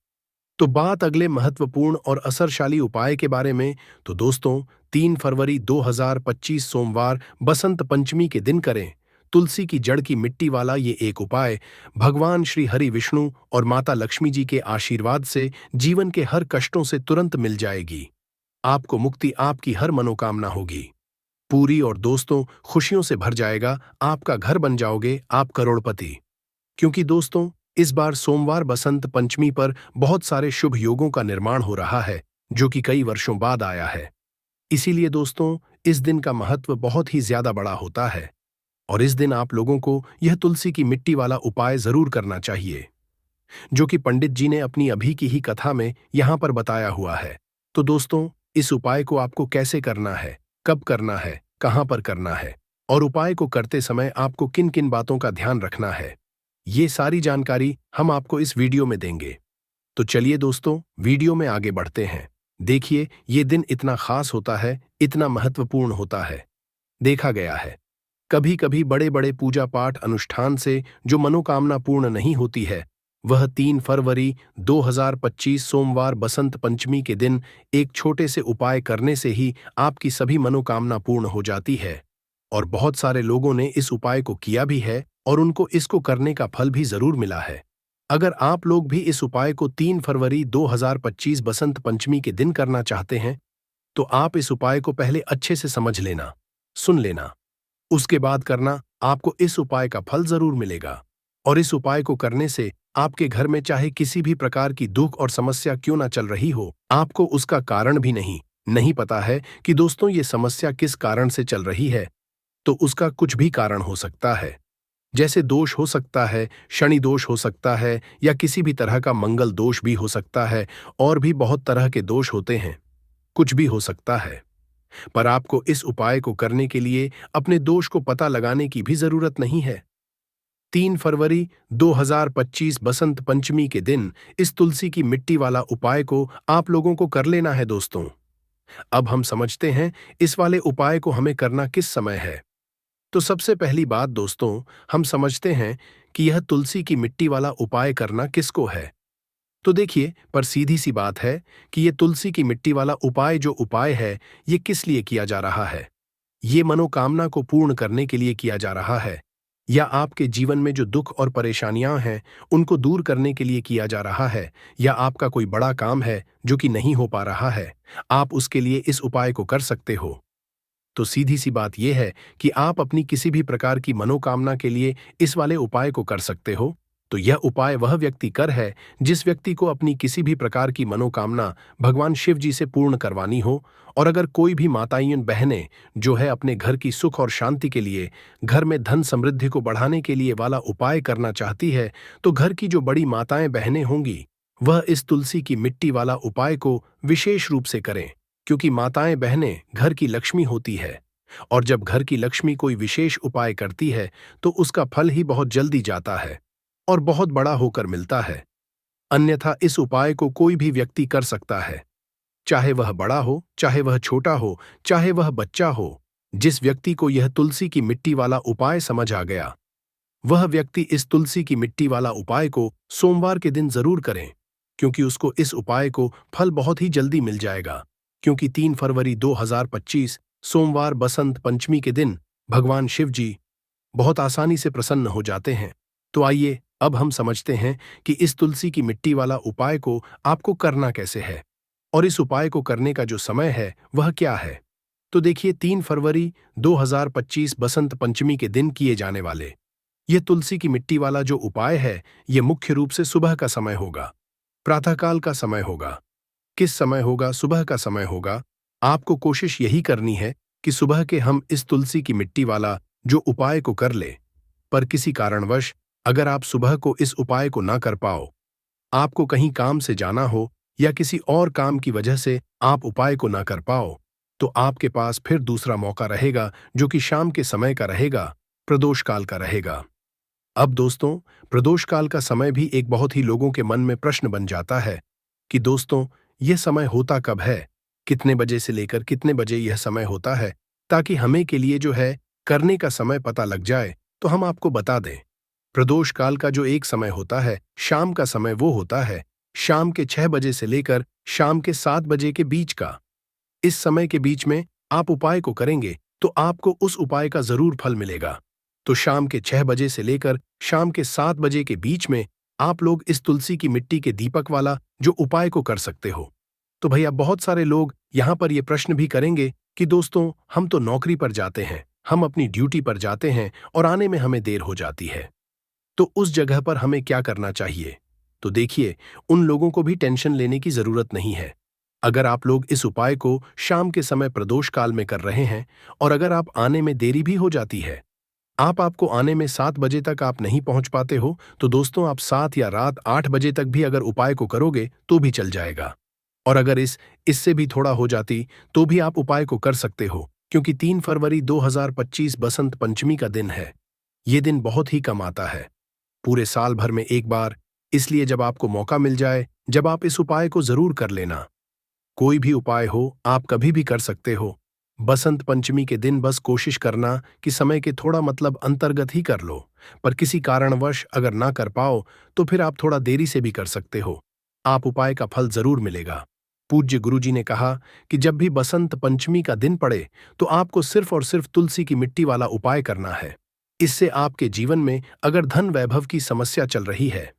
तो बात अगले महत्वपूर्ण और असरशाली उपाय के बारे में। तो दोस्तों, 3 फरवरी 2025 सोमवार बसंत पंचमी के दिन करें तुलसी की जड़ की मिट्टी वाला ये एक उपाय। भगवान श्री हरि विष्णु और माता लक्ष्मी जी के आशीर्वाद से जीवन के हर कष्टों से तुरंत मिल जाएगी। आपको मुक्ति, आपकी हर मनोकामना होगी पूरी, और दोस्तों, खुशियों से भर जाएगा। आपका घर बन जाओगे आप करोड़पति। क्योंकि दोस्तों, इस बार सोमवार बसंत पंचमी पर बहुत सारे शुभ योगों का निर्माण हो रहा है, जो कि कई वर्षों बाद आया है। इसीलिए दोस्तों, इस दिन का महत्व बहुत ही ज्यादा बड़ा होता है। और इस दिन आप लोगों को यह तुलसी की मिट्टी वाला उपाय जरूर करना चाहिए, जो कि पंडित जी ने अपनी अभी की ही कथा में यहां पर बताया हुआ है। तो दोस्तों, इस उपाय को आपको कैसे करना है, कब करना है, कहां पर करना है, और उपाय को करते समय आपको किन किन बातों का ध्यान रखना है, ये सारी जानकारी हम आपको इस वीडियो में देंगे। तो चलिए दोस्तों, वीडियो में आगे बढ़ते हैं। देखिए, ये दिन इतना खास होता है, इतना महत्वपूर्ण होता है। देखा गया है, कभी कभी बड़े बड़े पूजा पाठ अनुष्ठान से जो मनोकामना पूर्ण नहीं होती है, वह 3 फरवरी 2025 सोमवार बसंत पंचमी के दिन एक छोटे से उपाय करने से ही आपकी सभी मनोकामना पूर्ण हो जाती है। और बहुत सारे लोगों ने इस उपाय को किया भी है, और उनको इसको करने का फल भी जरूर मिला है। अगर आप लोग भी इस उपाय को 3 फरवरी 2025 बसंत पंचमी के दिन करना चाहते हैं, तो आप इस उपाय को पहले अच्छे से समझ लेना, सुन लेना। उसके बाद करना, आपको इस उपाय का फल जरूर मिलेगा। और इस उपाय को करने से आपके घर में चाहे किसी भी प्रकार की दुख और समस्या क्यों ना चल रही हो, आपको उसका कारण भी नहीं पता है कि दोस्तों ये समस्या किस कारण से चल रही है, तो उसका कुछ भी कारण हो सकता है। जैसे दोष हो सकता है, शनि दोष हो सकता है, या किसी भी तरह का मंगल दोष भी हो सकता है, और भी बहुत तरह के दोष होते हैं। कुछ भी हो सकता है। पर आपको इस उपाय को करने के लिए अपने दोष को पता लगाने की भी जरूरत नहीं है। 3 फरवरी 2025 बसंत पंचमी के दिन इस तुलसी की मिट्टी वाला उपाय को आप लोगों को कर लेना है दोस्तों। अब हम समझते हैं इस वाले उपाय को हमें करना किस समय है। तो सबसे पहली बात दोस्तों, हम समझते हैं कि यह तुलसी की मिट्टी वाला उपाय करना किसको है। तो देखिए, पर सीधी सी बात है कि ये तुलसी की मिट्टी वाला उपाय जो उपाय है, ये किस लिए किया जा रहा है। ये मनोकामना को पूर्ण करने के लिए किया जा रहा है, या आपके जीवन में जो दुख और परेशानियां हैं उनको दूर करने के लिए किया जा रहा है, या आपका कोई बड़ा काम है जो कि नहीं हो पा रहा है, आप उसके लिए इस उपाय को कर सकते हो। तो सीधी सी बात यह है कि आप अपनी किसी भी प्रकार की मनोकामना के लिए इस वाले उपाय को कर सकते हो। तो यह उपाय वह व्यक्ति कर है जिस व्यक्ति को अपनी किसी भी प्रकार की मनोकामना भगवान शिव जी से पूर्ण करवानी हो। और अगर कोई भी माताएं बहनें जो है अपने घर की सुख और शांति के लिए, घर में धन समृद्धि को बढ़ाने के लिए वाला उपाय करना चाहती है, तो घर की जो बड़ी माताएं बहनें होंगी वह इस तुलसी की मिट्टी वाला उपाय को विशेष रूप से करें, क्योंकि माताएं बहनें घर की लक्ष्मी होती है। और जब घर की लक्ष्मी कोई विशेष उपाय करती है तो उसका फल ही बहुत जल्दी जाता है और बहुत बड़ा होकर मिलता है। अन्यथा इस उपाय को कोई भी व्यक्ति कर सकता है, चाहे वह बड़ा हो, चाहे वह छोटा हो, चाहे वह बच्चा हो। जिस व्यक्ति को यह तुलसी की मिट्टी वाला उपाय समझ आ गया, वह व्यक्ति इस तुलसी की मिट्टी वाला उपाय को सोमवार के दिन जरूर करें, क्योंकि उसको इस उपाय को फल बहुत ही जल्दी मिल जाएगा। क्योंकि 3 फरवरी 2025 सोमवार बसंत पंचमी के दिन भगवान शिव जी बहुत आसानी से प्रसन्न हो जाते हैं। तो आइए अब हम समझते हैं कि इस तुलसी की मिट्टी वाला उपाय को आपको करना कैसे है, और इस उपाय को करने का जो समय है वह क्या है। तो देखिए, 3 फरवरी 2025 बसंत पंचमी के दिन किए जाने वाले यह तुलसी की मिट्टी वाला जो उपाय है, यह मुख्य रूप से सुबह का समय होगा, प्रातःकाल का समय होगा। किस समय होगा? सुबह का समय होगा। आपको कोशिश यही करनी है कि सुबह के हम इस तुलसी की मिट्टी वाला जो उपाय को कर ले। पर किसी कारणवश अगर आप सुबह को इस उपाय को ना कर पाओ, आपको कहीं काम से जाना हो या किसी और काम की वजह से आप उपाय को ना कर पाओ, तो आपके पास फिर दूसरा मौका रहेगा जो कि शाम के समय का रहेगा, प्रदोष काल का रहेगा। अब दोस्तों, प्रदोष काल का समय भी एक बहुत ही लोगों के मन में प्रश्न बन जाता है कि दोस्तों यह समय होता कब है, कितने बजे से लेकर कितने बजे यह समय होता है, ताकि हमें के लिए जो है करने का समय पता लग जाए तो हम आपको बता दें। प्रदोष काल का जो एक समय होता है, शाम का समय, वो होता है शाम के 6 बजे से लेकर शाम के 7 बजे के बीच का। इस समय के बीच में आप उपाय को करेंगे तो आपको उस उपाय का जरूर फल मिलेगा। तो शाम के 6 बजे से लेकर शाम के 7 बजे के बीच में आप लोग इस तुलसी की मिट्टी के दीपक वाला जो उपाय को कर सकते हो। तो भैया, बहुत सारे लोग यहां पर ये प्रश्न भी करेंगे कि दोस्तों हम तो नौकरी पर जाते हैं, हम अपनी ड्यूटी पर जाते हैं और आने में हमें देर हो जाती है, तो उस जगह पर हमें क्या करना चाहिए। तो देखिए, उन लोगों को भी टेंशन लेने की जरूरत नहीं है। अगर आप लोग इस उपाय को शाम के समय प्रदोष काल में कर रहे हैं और अगर आप आने में देरी भी हो जाती है, आपको आने में 7 बजे तक आप नहीं पहुंच पाते हो, तो दोस्तों आप 7 या रात 8 बजे तक भी अगर उपाय को करोगे तो भी चल जाएगा। और अगर इससे भी थोड़ा हो जाती तो भी आप उपाय को कर सकते हो, क्योंकि 3 फरवरी 2025 बसंत पंचमी का दिन है। ये दिन बहुत ही कम आता है, पूरे साल भर में एक बार। इसलिए जब आपको मौका मिल जाए, जब आप इस उपाय को जरूर कर लेना। कोई भी उपाय हो, आप कभी भी कर सकते हो। बसंत पंचमी के दिन बस कोशिश करना कि समय के थोड़ा मतलब अंतर्गत ही कर लो। पर किसी कारणवश अगर ना कर पाओ तो फिर आप थोड़ा देरी से भी कर सकते हो, आप उपाय का फल जरूर मिलेगा। पूज्य गुरुजी ने कहा कि जब भी बसंत पंचमी का दिन पड़े तो आपको सिर्फ और सिर्फ तुलसी की मिट्टी वाला उपाय करना है। इससे आपके जीवन में अगर धन वैभव की समस्या चल रही है,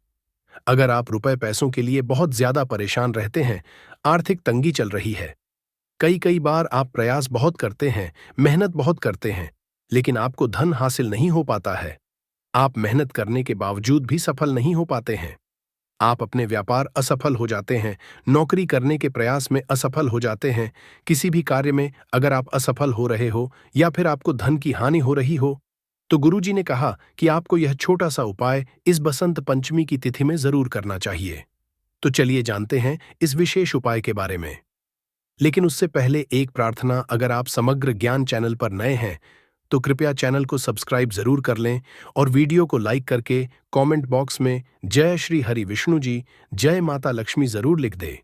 अगर आप रुपए पैसों के लिए बहुत ज्यादा परेशान रहते हैं, आर्थिक तंगी चल रही है, कई बार आप प्रयास बहुत करते हैं, मेहनत बहुत करते हैं, लेकिन आपको धन हासिल नहीं हो पाता है। आप मेहनत करने के बावजूद भी सफल नहीं हो पाते हैं। आप अपने व्यापार असफल हो जाते हैं, नौकरी करने के प्रयास में असफल हो जाते हैं, किसी भी कार्य में अगर आप असफल हो रहे हो या फिर आपको धन की हानि हो रही हो, तो गुरुजी ने कहा कि आपको यह छोटा सा उपाय इस बसंत पंचमी की तिथि में जरूर करना चाहिए। तो चलिए जानते हैं इस विशेष उपाय के बारे में। लेकिन उससे पहले एक प्रार्थना, अगर आप समग्र ज्ञान चैनल पर नए हैं तो कृपया चैनल को सब्सक्राइब जरूर कर लें और वीडियो को लाइक करके कमेंट बॉक्स में जय श्री हरि विष्णु जी, जय माता लक्ष्मी जरूर लिख दें,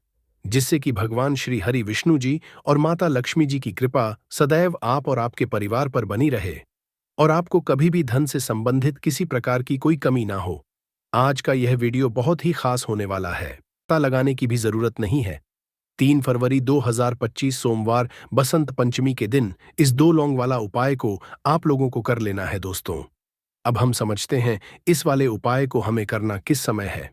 जिससे कि भगवान श्री हरि विष्णु जी और माता लक्ष्मी जी की कृपा सदैव आप और आपके परिवार पर बनी रहे और आपको कभी भी धन से संबंधित किसी प्रकार की कोई कमी ना हो। आज का यह वीडियो बहुत ही खास होने वाला है, पता लगाने की भी जरूरत नहीं है। 3 फरवरी 2025 सोमवार बसंत पंचमी के दिन इस 2 लौंग वाला उपाय को आप लोगों को कर लेना है दोस्तों। अब हम समझते हैं इस वाले उपाय को हमें करना किस समय है।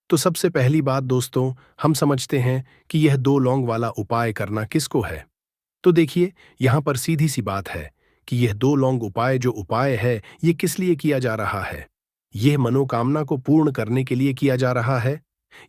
तो सबसे पहली बात दोस्तों, हम समझते हैं कि यह 2 लौंग वाला उपाय करना किसको है। तो देखिए, यहाँ पर सीधी सी बात है कि यह 2 लौंग उपाय जो उपाय है, ये किस लिए किया जा रहा है। यह मनोकामना को पूर्ण करने के लिए किया जा रहा है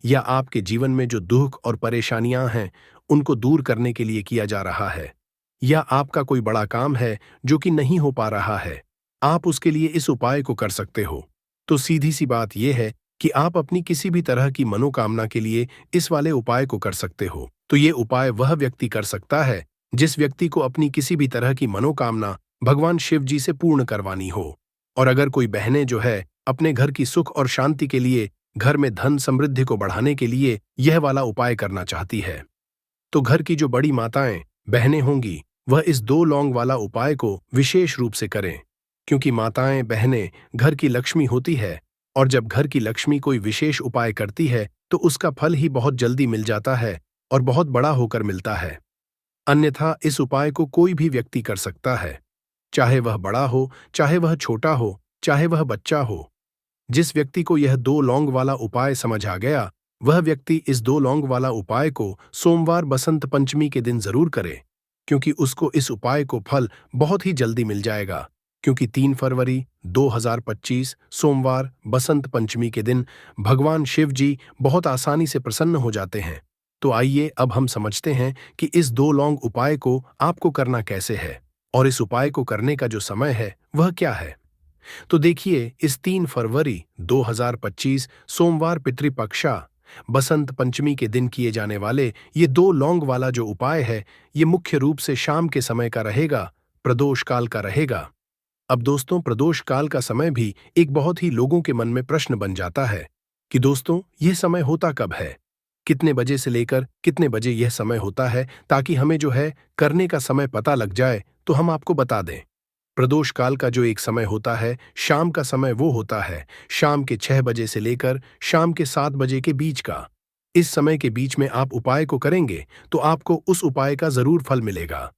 या आपके जीवन में जो दुख और परेशानियां हैं उनको दूर करने के लिए किया जा रहा है, या आपका कोई बड़ा काम है जो कि नहीं हो पा रहा है, आप उसके लिए इस उपाय को कर सकते हो। तो सीधी सी बात यह है कि आप अपनी किसी भी तरह की मनोकामना के लिए इस वाले उपाय को कर सकते हो। तो ये उपाय वह व्यक्ति कर सकता है जिस व्यक्ति को अपनी किसी भी तरह की मनोकामना भगवान शिव जी से पूर्ण करवानी हो। और अगर कोई बहनें जो है अपने घर की सुख और शांति के लिए, घर में धन समृद्धि को बढ़ाने के लिए यह वाला उपाय करना चाहती है, तो घर की जो बड़ी माताएं बहनें होंगी वह इस 2 लौंग वाला उपाय को विशेष रूप से करें, क्योंकि माताएं बहनें घर की लक्ष्मी होती है और जब घर की लक्ष्मी कोई विशेष उपाय करती है तो उसका फल ही बहुत जल्दी मिल जाता है और बहुत बड़ा होकर मिलता है। अन्यथा इस उपाय को कोई भी व्यक्ति कर सकता है, चाहे वह बड़ा हो, चाहे वह छोटा हो, चाहे वह बच्चा हो। जिस व्यक्ति को यह 2 लौंग वाला उपाय समझ आ गया, वह व्यक्ति इस 2 लौंग वाला उपाय को सोमवार बसंत पंचमी के दिन जरूर करे, क्योंकि उसको इस उपाय को फल बहुत ही जल्दी मिल जाएगा। क्योंकि 3 फरवरी 2025 सोमवार बसंत पंचमी के दिन भगवान शिव जी बहुत आसानी से प्रसन्न हो जाते हैं। तो आइए अब हम समझते हैं कि इस 2 लौंग उपाय को आपको करना कैसे है और इस उपाय को करने का जो समय है वह क्या है। तो देखिए, इस 3 फरवरी 2025 सोमवार पितृपक्षा बसंत पंचमी के दिन किए जाने वाले ये 2 लौंग वाला जो उपाय है, ये मुख्य रूप से शाम के समय का रहेगा, प्रदोष काल का रहेगा। अब दोस्तों, प्रदोष काल का समय भी एक बहुत ही लोगों के मन में प्रश्न बन जाता है कि दोस्तों यह समय होता कब है, कितने बजे से लेकर कितने बजे यह समय होता है, ताकि हमें जो है करने का समय पता लग जाए तो हम आपको बता दें। प्रदोष काल का जो एक समय होता है, शाम का समय, वो होता है शाम के 6 बजे से लेकर शाम के 7 बजे के बीच का। इस समय के बीच में आप उपाय को करेंगे तो आपको उस उपाय का जरूर फल मिलेगा।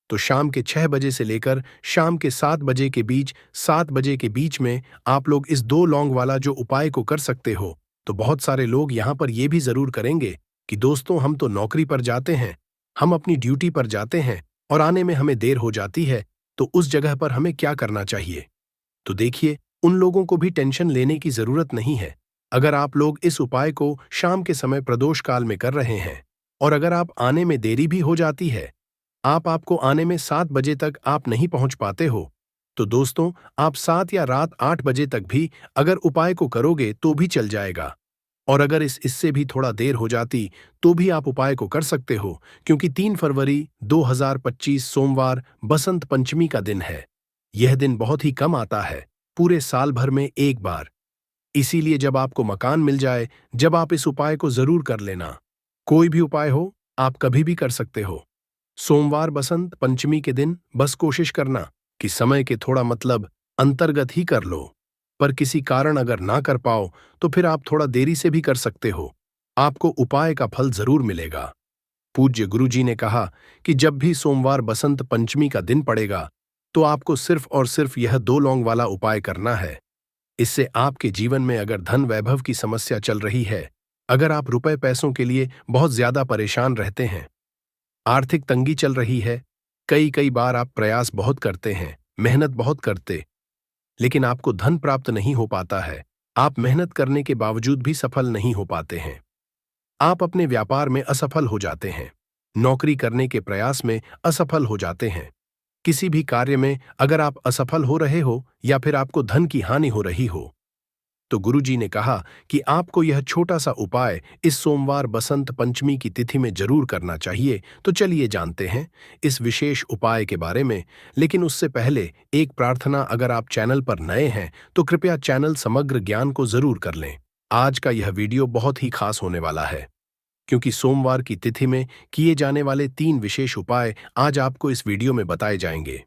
तो शाम के 6 बजे से लेकर शाम के 7 बजे के बीच, 7 बजे के बीच में आप लोग इस 2 लौंग वाला जो उपाय को कर सकते हो। तो बहुत सारे लोग यहाँ पर ये भी जरूर करेंगे कि दोस्तों हम तो नौकरी पर जाते हैं, हम अपनी ड्यूटी पर जाते हैं और आने में हमें देर हो जाती है, तो उस जगह पर हमें क्या करना चाहिए। तो देखिए, उन लोगों को भी टेंशन लेने की जरूरत नहीं है। अगर आप लोग इस उपाय को शाम के समय प्रदोष काल में कर रहे हैं और अगर आप आने में देरी भी हो जाती है, आपको आने में 7 बजे तक आप नहीं पहुंच पाते हो, तो दोस्तों आप 7 या रात 8 बजे तक भी अगर उपाय को करोगे तो भी चल जाएगा। और अगर इससे भी थोड़ा देर हो जाती तो भी आप उपाय को कर सकते हो, क्योंकि 3 फरवरी 2025 सोमवार बसंत पंचमी का दिन है। यह दिन बहुत ही कम आता है, पूरे साल भर में एक बार। इसीलिए जब आपको मकान मिल जाए, जब आप इस उपाय को जरूर कर लेना। कोई भी उपाय हो, आप कभी भी कर सकते हो। सोमवार बसंत पंचमी के दिन बस कोशिश करना कि समय के थोड़ा अंतर्गत ही कर लो, पर किसी कारण अगर ना कर पाओ तो फिर आप थोड़ा देरी से भी कर सकते हो, आपको उपाय का फल जरूर मिलेगा। पूज्य गुरु जी ने कहा कि जब भी सोमवार बसंत पंचमी का दिन पड़ेगा तो आपको सिर्फ और सिर्फ यह 2 लौंग वाला उपाय करना है। इससे आपके जीवन में अगर धन वैभव की समस्या चल रही है, अगर आप रुपए पैसों के लिए बहुत ज्यादा परेशान रहते हैं, आर्थिक तंगी चल रही है, कई बार आप प्रयास बहुत करते हैं मेहनत बहुत करते, लेकिन आपको धन प्राप्त नहीं हो पाता है। आप मेहनत करने के बावजूद भी सफल नहीं हो पाते हैं। आप अपने व्यापार में असफल हो जाते हैं, नौकरी करने के प्रयास में असफल हो जाते हैं। किसी भी कार्य में अगर आप असफल हो रहे हो या फिर आपको धन की हानि हो रही हो, तो गुरुजी ने कहा कि आपको यह छोटा सा उपाय इस सोमवार बसंत पंचमी की तिथि में जरूर करना चाहिए। तो चलिए जानते हैं इस विशेष उपाय के बारे में। लेकिन उससे पहले एक प्रार्थना, अगर आप चैनल पर नए हैं तो कृपया चैनल समग्र ज्ञान को जरूर कर लें। आज का यह वीडियो बहुत ही खास होने वाला है, क्योंकि सोमवार की तिथि में किए जाने वाले 3 विशेष उपाय आज आपको इस वीडियो में बताए जाएंगे।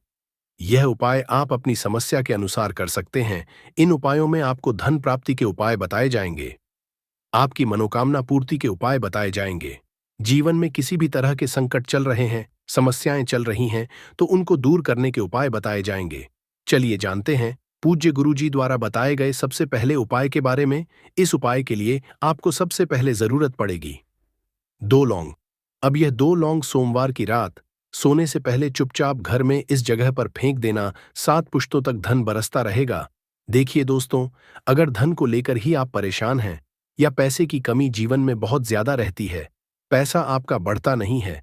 यह उपाय आप अपनी समस्या के अनुसार कर सकते हैं। इन उपायों में आपको धन प्राप्ति के उपाय बताए जाएंगे, आपकी मनोकामना पूर्ति के उपाय बताए जाएंगे। जीवन में किसी भी तरह के संकट चल रहे हैं, समस्याएं चल रही हैं, तो उनको दूर करने के उपाय बताए जाएंगे। चलिए जानते हैं पूज्य गुरुजी द्वारा बताए गए सबसे पहले उपाय के बारे में। इस उपाय के लिए आपको सबसे पहले जरूरत पड़ेगी 2 लौंग। अब यह 2 लौंग सोमवार की रात सोने से पहले चुपचाप घर में इस जगह पर फेंक देना। 7 पुश्तों तक धन बरसता रहेगा। देखिए दोस्तों, अगर धन को लेकर ही आप परेशान हैं या पैसे की कमी जीवन में बहुत ज्यादा रहती है, पैसा आपका बढ़ता नहीं है,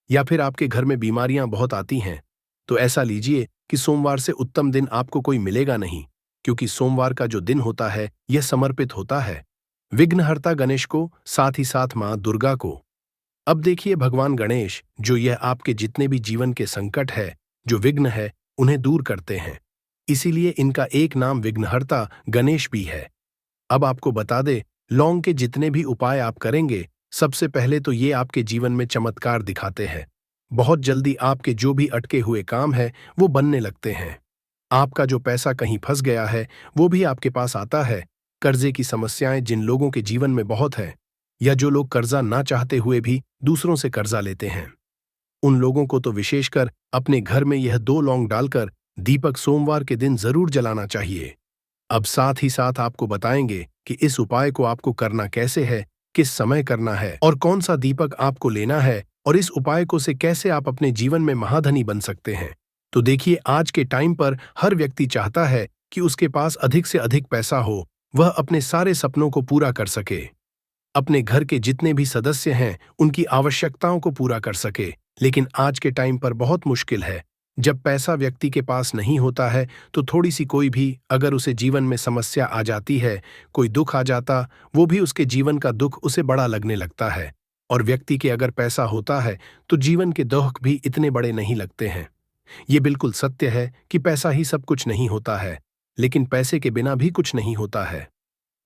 या फिर आपके घर में बीमारियां बहुत आती हैं, तो ऐसा लीजिए कि सोमवार से उत्तम दिन आपको कोई मिलेगा नहीं, क्योंकि सोमवार का जो दिन होता है यह समर्पित होता है विघ्नहर्ता गणेश को, साथ ही साथ मां दुर्गा को। अब देखिए भगवान गणेश, जो यह आपके जितने भी जीवन के संकट है, जो विघ्न है, उन्हें दूर करते हैं। इसीलिए इनका एक नाम विघ्नहर्ता गणेश भी है। अब आपको बता दे, लौंग के जितने भी उपाय आप करेंगे, सबसे पहले तो ये आपके जीवन में चमत्कार दिखाते हैं। बहुत जल्दी आपके जो भी अटके हुए काम है वो बनने लगते हैं। आपका जो पैसा कहीं फंस गया है वो भी आपके पास आता है। कर्जे की समस्याएं जिन लोगों के जीवन में बहुत है, या जो लोग कर्जा ना चाहते हुए भी दूसरों से कर्जा लेते हैं, उन लोगों को तो विशेषकर अपने घर में यह 2 लौंग डालकर दीपक सोमवार के दिन जरूर जलाना चाहिए। अब साथ ही साथ आपको बताएंगे कि इस उपाय को आपको करना कैसे है, किस समय करना है और कौन सा दीपक आपको लेना है, और इस उपाय को से कैसे आप अपने जीवन में महाधनी बन सकते हैं। तो देखिए, आज के टाइम पर हर व्यक्ति चाहता है कि उसके पास अधिक से अधिक पैसा हो, वह अपने सारे सपनों को पूरा कर सके, अपने घर के जितने भी सदस्य हैं उनकी आवश्यकताओं को पूरा कर सके। लेकिन आज के टाइम पर बहुत मुश्किल है। जब पैसा व्यक्ति के पास नहीं होता है तो थोड़ी सी कोई भी अगर उसे जीवन में समस्या आ जाती है, कोई दुख आ जाता, वो भी उसके जीवन का दुख उसे बड़ा लगने लगता है। और व्यक्ति के अगर पैसा होता है तो जीवन के दुख भी इतने बड़े नहीं लगते हैं। ये बिल्कुल सत्य है कि पैसा ही सब कुछ नहीं होता है, लेकिन पैसे के बिना भी कुछ नहीं होता है।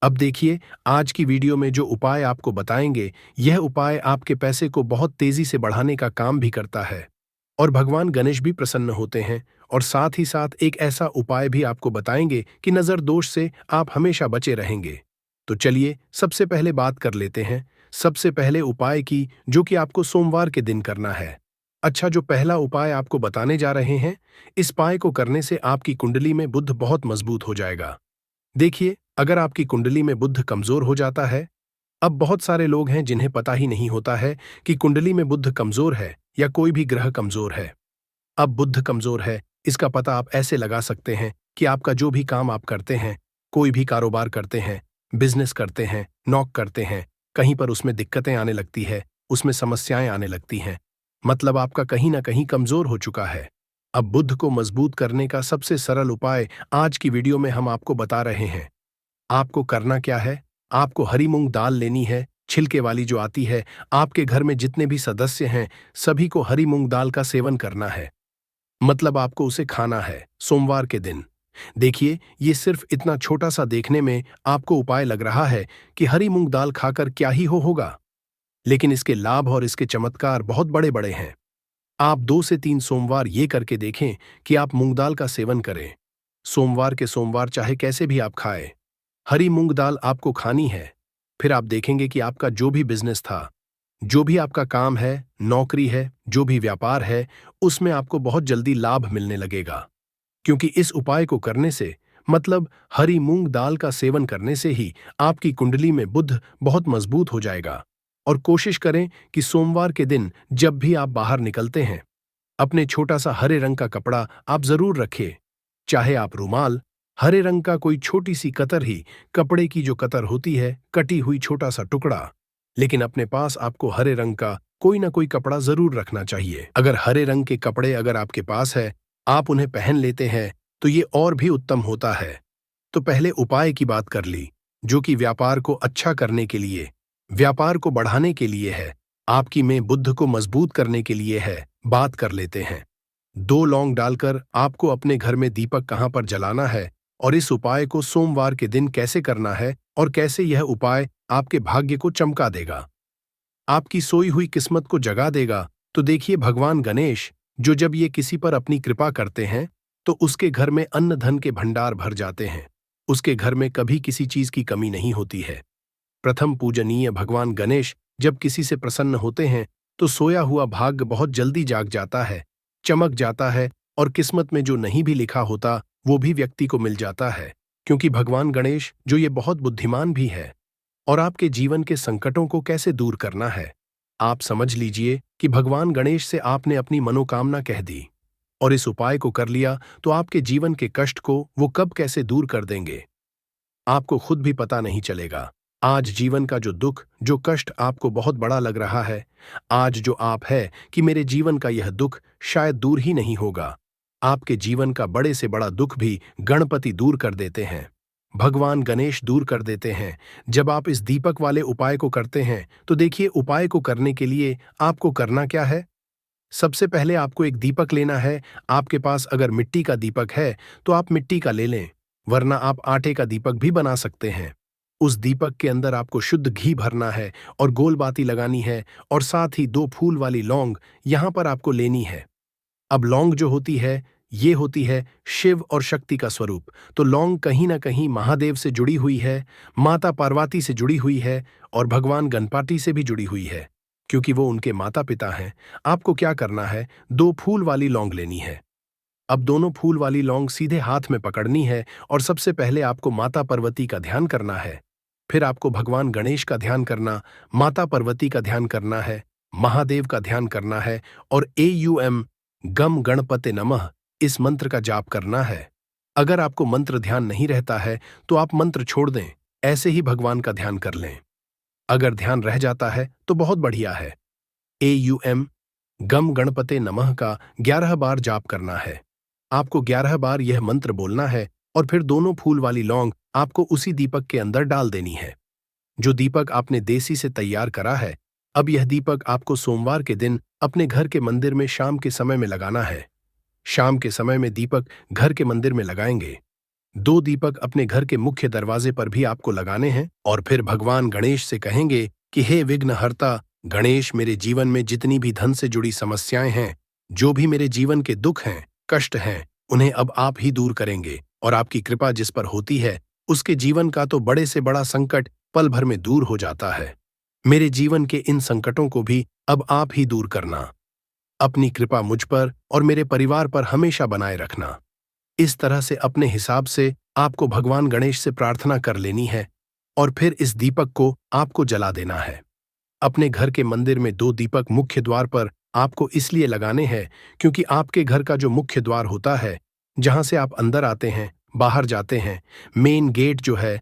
अब देखिए, आज की वीडियो में जो उपाय आपको बताएंगे, यह उपाय आपके पैसे को बहुत तेजी से बढ़ाने का काम भी करता है, और भगवान गणेश भी प्रसन्न होते हैं। और साथ ही साथ एक ऐसा उपाय भी आपको बताएंगे कि नजर दोष से आप हमेशा बचे रहेंगे। तो चलिए सबसे पहले बात कर लेते हैं सबसे पहले उपाय की, जो कि आपको सोमवार के दिन करना है। अच्छा, जो पहला उपाय आपको बताने जा रहे हैं, इस उपाय को करने से आपकी कुंडली में बुध बहुत मजबूत हो जाएगा। देखिए, अगर आपकी कुंडली में बुध कमजोर हो जाता है, अब बहुत सारे लोग हैं जिन्हें पता ही नहीं होता है कि कुंडली में बुध कमजोर है या कोई भी ग्रह कमजोर है। अब बुध कमजोर है, इसका पता आप ऐसे लगा सकते हैं कि आपका जो भी काम आप करते हैं, कोई भी कारोबार करते हैं, बिजनेस करते हैं, नौक करते हैं, कहीं पर उसमें दिक्कतें आने लगती है, उसमें समस्याएं आने लगती हैं, मतलब आपका कहीं ना कहीं कमजोर हो चुका है। अब बुध को मजबूत करने का सबसे सरल उपाय आज की वीडियो में हम आपको बता रहे हैं। आपको करना क्या है, आपको हरी मूंग दाल लेनी है, छिलके वाली जो आती है। आपके घर में जितने भी सदस्य हैं सभी को हरी मूंग दाल का सेवन करना है, मतलब आपको उसे खाना है सोमवार के दिन। देखिए, ये सिर्फ इतना छोटा सा देखने में आपको उपाय लग रहा है कि हरी मूंग दाल खाकर क्या ही होगा, लेकिन इसके लाभ और इसके चमत्कार बहुत बड़े बड़े हैं। आप 2 से 3 सोमवार ये करके देखें कि आप मूंग दाल का सेवन करें। सोमवार के सोमवार चाहे कैसे भी आप खाएं, हरी मूंग दाल आपको खानी है। फिर आप देखेंगे कि आपका जो भी बिजनेस था, जो भी आपका काम है, नौकरी है, जो भी व्यापार है, उसमें आपको बहुत जल्दी लाभ मिलने लगेगा। क्योंकि इस उपाय को करने से, मतलब हरी मूंग दाल का सेवन करने से ही आपकी कुंडली में बुध बहुत मजबूत हो जाएगा। और कोशिश करें कि सोमवार के दिन जब भी आप बाहर निकलते हैं, अपने छोटा सा हरे रंग का कपड़ा आप जरूर रखें। चाहे आप रुमाल, हरे रंग का कोई छोटी सी कतर ही, कपड़े की जो कतर होती है, कटी हुई छोटा सा टुकड़ा, लेकिन अपने पास आपको हरे रंग का कोई ना कोई कपड़ा जरूर रखना चाहिए। अगर हरे रंग के कपड़े अगर आपके पास है, आप उन्हें पहन लेते हैं, तो ये और भी उत्तम होता है। तो पहले उपाय की बात कर ली, जो कि व्यापार को अच्छा करने के लिए, व्यापार को बढ़ाने के लिए है, आपकी में बुद्ध को मजबूत करने के लिए है। बात कर लेते हैं। 2 लौंग डालकर आपको अपने घर में दीपक कहाँ पर जलाना है और इस उपाय को सोमवार के दिन कैसे करना है और कैसे यह उपाय आपके भाग्य को चमका देगा, आपकी सोई हुई किस्मत को जगा देगा। तो देखिए, भगवान गणेश जो जब ये किसी पर अपनी कृपा करते हैं तो उसके घर में अन्न धन के भंडार भर जाते हैं, उसके घर में कभी किसी चीज की कमी नहीं होती है। प्रथम पूजनीय भगवान गणेश जब किसी से प्रसन्न होते हैं तो सोया हुआ भाग्य बहुत जल्दी जाग जाता है, चमक जाता है, और किस्मत में जो नहीं भी लिखा होता वो भी व्यक्ति को मिल जाता है, क्योंकि भगवान गणेश जो ये बहुत बुद्धिमान भी है। और आपके जीवन के संकटों को कैसे दूर करना है, आप समझ लीजिए कि भगवान गणेश से आपने अपनी मनोकामना कह दी और इस उपाय को कर लिया तो आपके जीवन के कष्ट को वो कब कैसे दूर कर देंगे, आपको खुद भी पता नहीं चलेगा। आज जीवन का जो दुख, जो कष्ट आपको बहुत बड़ा लग रहा है, आज जो आप है कि मेरे जीवन का यह दुख शायद दूर ही नहीं होगा, आपके जीवन का बड़े से बड़ा दुख भी गणपति दूर कर देते हैं, भगवान गणेश दूर कर देते हैं। जब आप इस दीपक वाले उपाय को करते हैं तो देखिए, उपाय को करने के लिए आपको करना क्या है। सबसे पहले आपको एक दीपक लेना है। आपके पास अगर मिट्टी का दीपक है तो आप मिट्टी का ले लें, वरना आप आटे का दीपक भी बना सकते हैं। उस दीपक के अंदर आपको शुद्ध घी भरना है और गोल बाती लगानी है, और साथ ही 2 फूल वाली लौंग यहां पर आपको लेनी है। अब लौंग जो होती है, ये होती है शिव और शक्ति का स्वरूप, तो लौंग कहीं ना कहीं महादेव से जुड़ी हुई है, माता पार्वती से जुड़ी हुई है और भगवान गणपति से भी जुड़ी हुई है, क्योंकि वो उनके माता पिता हैं। आपको क्या करना है, 2 फूल वाली लौंग लेनी है। अब दोनों फूल वाली लौंग सीधे हाथ में पकड़नी है और सबसे पहले आपको माता पार्वती का ध्यान करना है, फिर आपको भगवान गणेश का ध्यान करना, माता पार्वती का ध्यान करना है, महादेव का ध्यान करना है, और AUM गम गणपते नमः इस मंत्र का जाप करना है। अगर आपको मंत्र ध्यान नहीं रहता है तो आप मंत्र छोड़ दें, ऐसे ही भगवान का ध्यान कर लें। अगर ध्यान रह जाता है तो बहुत बढ़िया है। AUM गम गणपते नमः का 11 बार जाप करना है। आपको 11 बार यह मंत्र बोलना है और फिर दोनों फूल वाली लौंग आपको उसी दीपक के अंदर डाल देनी है, जो दीपक आपने देसी से तैयार करा है। अब यह दीपक आपको सोमवार के दिन अपने घर के मंदिर में शाम के समय में लगाना है। शाम के समय में दीपक घर के मंदिर में लगाएंगे। 2 दीपक अपने घर के मुख्य दरवाजे पर भी आपको लगाने हैं और फिर भगवान गणेश से कहेंगे कि हे विघ्नहर्ता गणेश, मेरे जीवन में जितनी भी धन से जुड़ी समस्याएं हैं, जो भी मेरे जीवन के दुख हैं, कष्ट हैं, उन्हें अब आप ही दूर करेंगे, और आपकी कृपा जिस पर होती है उसके जीवन का तो बड़े से बड़ा संकट पल भर में दूर हो जाता है। मेरे जीवन के इन संकटों को भी अब आप ही दूर करना। अपनी कृपा मुझ पर और मेरे परिवार पर हमेशा बनाए रखना। इस तरह से अपने हिसाब से आपको भगवान गणेश से प्रार्थना कर लेनी है और फिर इस दीपक को आपको जला देना है। अपने घर के मंदिर में 2 दीपक मुख्य द्वार पर आपको इसलिए लगाने हैं क्योंकि आपके घर का जो मुख्य द्वार होता है, जहां से आप अंदर आते हैं, बाहर जाते हैं, मेन गेट जो है,